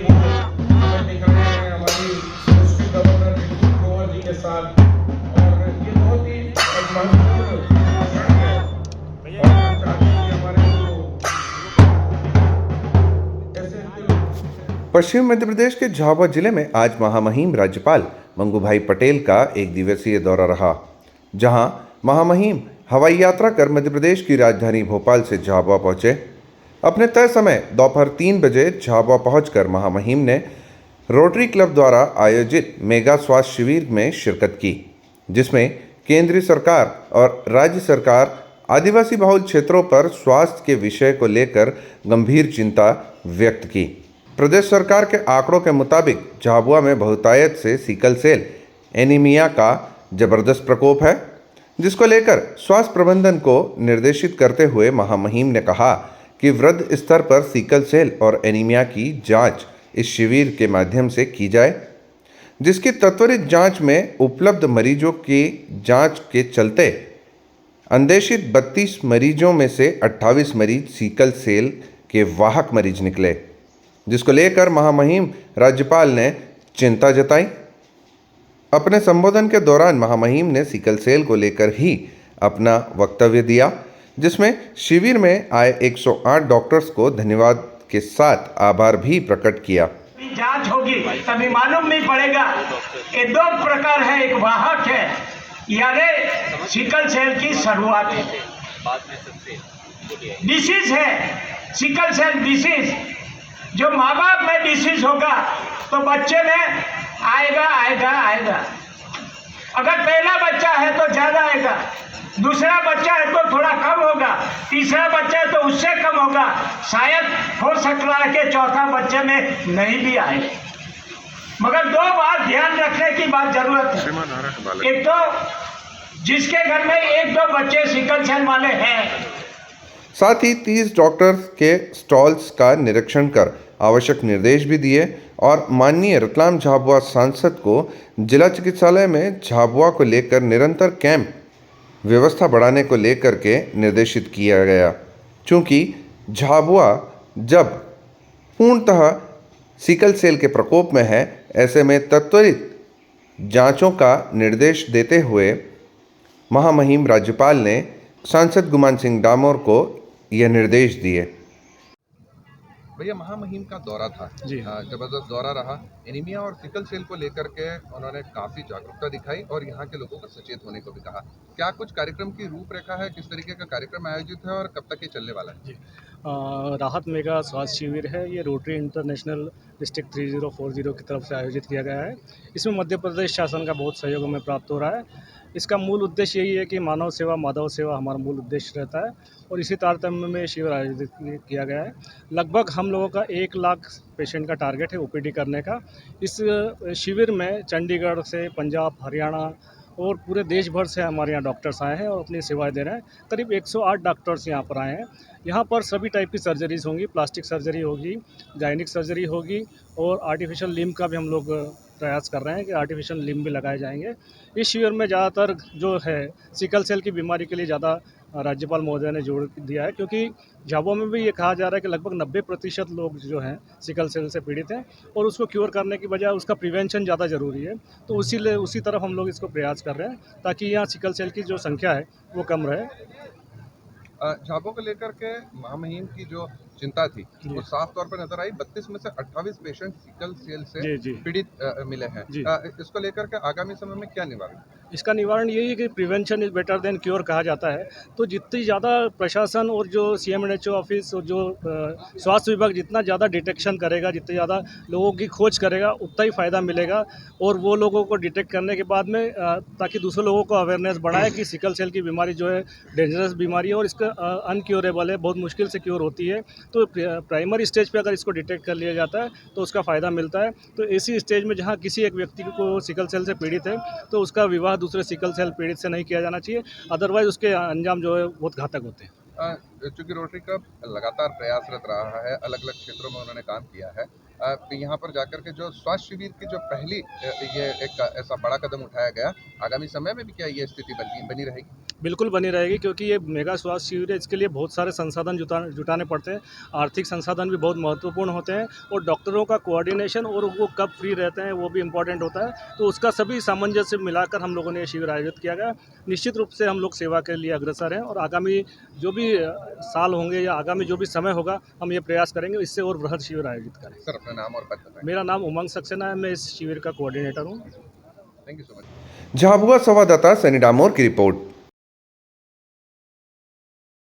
को हमें दिखाए हैं हमारी डिस्ट्रिक्ट गवर्नर रितु ग्रोवर जी के साथ, और ये बहुत ही एक महत्वपूर्ण क्षण है। और हम चाहते हैं कि हमारे जो ऐसे पश्चिम मध्य प्रदेश के झाबुआ जिले में आज महामहिम राज्यपाल मंगूभाई पटेल का एक दिवसीय दौरा रहा, जहां महामहिम हवाई यात्रा कर मध्य प्रदेश की राजधानी भोपाल से झाबुआ पहुंचे। अपने तय समय दोपहर 3 बजे झाबुआ पहुंचकर महामहिम ने रोटरी क्लब द्वारा आयोजित मेगा स्वास्थ्य शिविर में शिरकत की, जिसमें केंद्रीय सरकार और राज्य सरकार आदिवासी बहुल क्षेत्रों पर स्वास्थ्य के विषय को लेकर गंभीर चिंता व्यक्त की। प्रदेश सरकार के आंकड़ों के मुताबिक झाबुआ में बहुतायत से सिकल सेल एनीमिया का जबरदस्त प्रकोप है, जिसको लेकर स्वास्थ्य प्रबंधन को निर्देशित करते हुए महामहिम ने कहा कि वृहद स्तर पर सिकल सेल और एनीमिया की जांच इस शिविर के माध्यम से की जाए, जिसकी त्वरित जांच में उपलब्ध मरीजों की जांच के चलते अंदेशित 32 मरीजों में से 28 मरीज सिकल सेल के वाहक मरीज निकले, जिसको लेकर महामहिम राज्यपाल ने चिंता जताई। अपने संबोधन के दौरान महामहिम ने सिकल सेल को लेकर ही अपना वक्तव्य दिया, जिसमें शिविर में आए 108 डॉक्टर्स को धन्यवाद के साथ आभार भी प्रकट किया। जांच होगी तभी मालूम नहीं पड़ेगा। ये दो प्रकार है, एक वाहक है यानी सिकल सेल की शुरुआत है, डिसीज है सिकल सेल डिसीज। जो माँ बाप में डिसीज होगा तो बच्चे में आएगा आएगा आएगा। अगर पहला बच्चा है तो ज़्यादा आएगा, दूसरा बच्चा है तो थोड़ा कम होगा, तीसरा बच्चा है तो उससे कम होगा, शायद हो सकता है कि चौथा बच्चे में नहीं भी आए। मगर दो बात ध्यान रखने की बात जरूरत है। एक तो जिसके घर में एक दो बच्चे सिकल सेल वाले हैं, साथ ही 30 डॉक्टर्स के स्टॉल्स का निरीक्षण कर आवश्यक निर्देश भी दिए और माननीय रतलाम झाबुआ सांसद को जिला चिकित्सालय में झाबुआ को लेकर निरंतर कैंप व्यवस्था बढ़ाने को लेकर के निर्देशित किया गया, क्योंकि झाबुआ जब पूर्णतः सिकल सेल के प्रकोप में है, ऐसे में त्वरित जांचों का निर्देश देते हुए महामहिम राज्यपाल ने सांसद गुमान सिंह डामोर को यह निर्देश दिए। भैया, महामहिम का दौरा था जी, जबरदस्त दौरा रहा। एनीमिया और सिकल सेल को लेकर के उन्होंने काफ़ी जागरूकता दिखाई और यहाँ के लोगों को सचेत होने को भी कहा। क्या कुछ कार्यक्रम की रूपरेखा है, किस तरीके का कार्यक्रम आयोजित है और कब तक ये चलने वाला है? जी, राहत मेगा स्वास्थ्य शिविर है, ये रोटरी इंटरनेशनल डिस्ट्रिक्ट 3040 की तरफ से आयोजित किया गया है। इसमें मध्य प्रदेश शासन का बहुत सहयोग हमें प्राप्त हो रहा है। इसका मूल उद्देश्य यही है कि मानव सेवा माधव सेवा हमारा मूल उद्देश्य रहता है और इसी तारतम्य में शिविर आयोजित किया गया है। लगभग हम लोगों का 1 लाख पेशेंट का टारगेट है ओपीडी करने का। इस शिविर में चंडीगढ़ से, पंजाब, हरियाणा और पूरे देश भर से हमारे यहाँ डॉक्टर्स आए हैं और अपनी सेवाएं दे रहे हैं। करीब 108 डॉक्टर्स यहाँ पर आए हैं। यहाँ पर सभी टाइप की सर्जरीज होंगी, प्लास्टिक सर्जरी होगी, गायनिक सर्जरी होगी और आर्टिफिशियल लिम्ब का भी हम लोग प्रयास कर रहे हैं कि आर्टिफिशियल लिम्ब भी लगाए जाएंगे। इस शिविर में ज़्यादातर जो है सिकल सेल की बीमारी के लिए ज़्यादा राज्यपाल महोदय ने जोर दिया है, क्योंकि झाबुआ में भी ये कहा जा रहा है कि लगभग 90% लोग जो हैं सिकल सेल से पीड़ित हैं और उसको क्योर करने की बजाय उसका प्रिवेंशन ज़्यादा ज़रूरी है। तो उसी तरफ हम लोग इसको प्रयास कर रहे हैं ताकि यहाँ सिकल सेल की जो संख्या है वो कम रहे। झाबुआ को लेकर के महामहिम की जो चिंता थी वो साफ तौर पर नजर आई। 32 में से 28 पेशेंट सिकल सेल से पीड़ित मिले हैं। इसको लेकर के आगामी समय में क्या निवारण? इसका निवारण यही है कि prevention is better than cure कहा जाता है। तो जितनी ज़्यादा प्रशासन और जो CMNHO ऑफिस और जो स्वास्थ्य विभाग जितना ज़्यादा डिटेक्शन करेगा, जितने ज़्यादा लोगों की खोज करेगा, उतना ही फ़ायदा मिलेगा। और वो लोगों को डिटेक्ट करने के बाद में ताकि दूसरे लोगों को अवेयरनेस बढ़ाए कि सिकल सेल की बीमारी जो है डेंजरस बीमारी है और इसका अनक्योरेबल है, बहुत मुश्किल से क्योर होती है। तो प्राइमरी स्टेज पे अगर इसको डिटेक्ट कर लिया जाता है तो उसका फ़ायदा मिलता है। तो ऐसी स्टेज में जहाँ किसी एक व्यक्ति को सिकल सेल से पीड़ित है तो उसका विवाह दूसरे सिकल सेल पीड़ित से नहीं किया जाना चाहिए, अदरवाइज़ उसके अंजाम जो है बहुत घातक होते हैं। चूंकि रोटरी क्लब लगातार प्रयासरत रहा है, अलग अलग क्षेत्रों में उन्होंने काम किया है, यहाँ पर जाकर के जो स्वास्थ्य शिविर की जो पहली ये एक ऐसा बड़ा कदम उठाया गया, आगामी समय में भी क्या ये स्थिति बनी रहेगी? बिल्कुल बनी रहेगी, क्योंकि ये मेगा स्वास्थ्य शिविर है, इसके लिए बहुत सारे संसाधन जुटाने पड़ते हैं। आर्थिक संसाधन भी बहुत महत्वपूर्ण होते हैं और डॉक्टरों का कोऑर्डिनेशन और वो कब फ्री रहते हैं वो भी इम्पोर्टेंट होता है। तो उसका सभी सामंजस्य मिलाकर हम लोगों ने ये शिविर आयोजित किया गया। निश्चित रूप से हम लोग सेवा के लिए अग्रसर हैं और आगामी जो भी साल होंगे या आगामी जो भी समय होगा, हम ये प्रयास करेंगे इससे और बृहद शिविर आयोजित करें। सर, अपना नाम और पद बताएं। मेरा नाम उमंग सक्सेना है, मैं इस शिविर का कोऑर्डिनेटर हूँ। Thank you so much. Jhabua संवाददाता सनी डामोर की रिपोर्ट।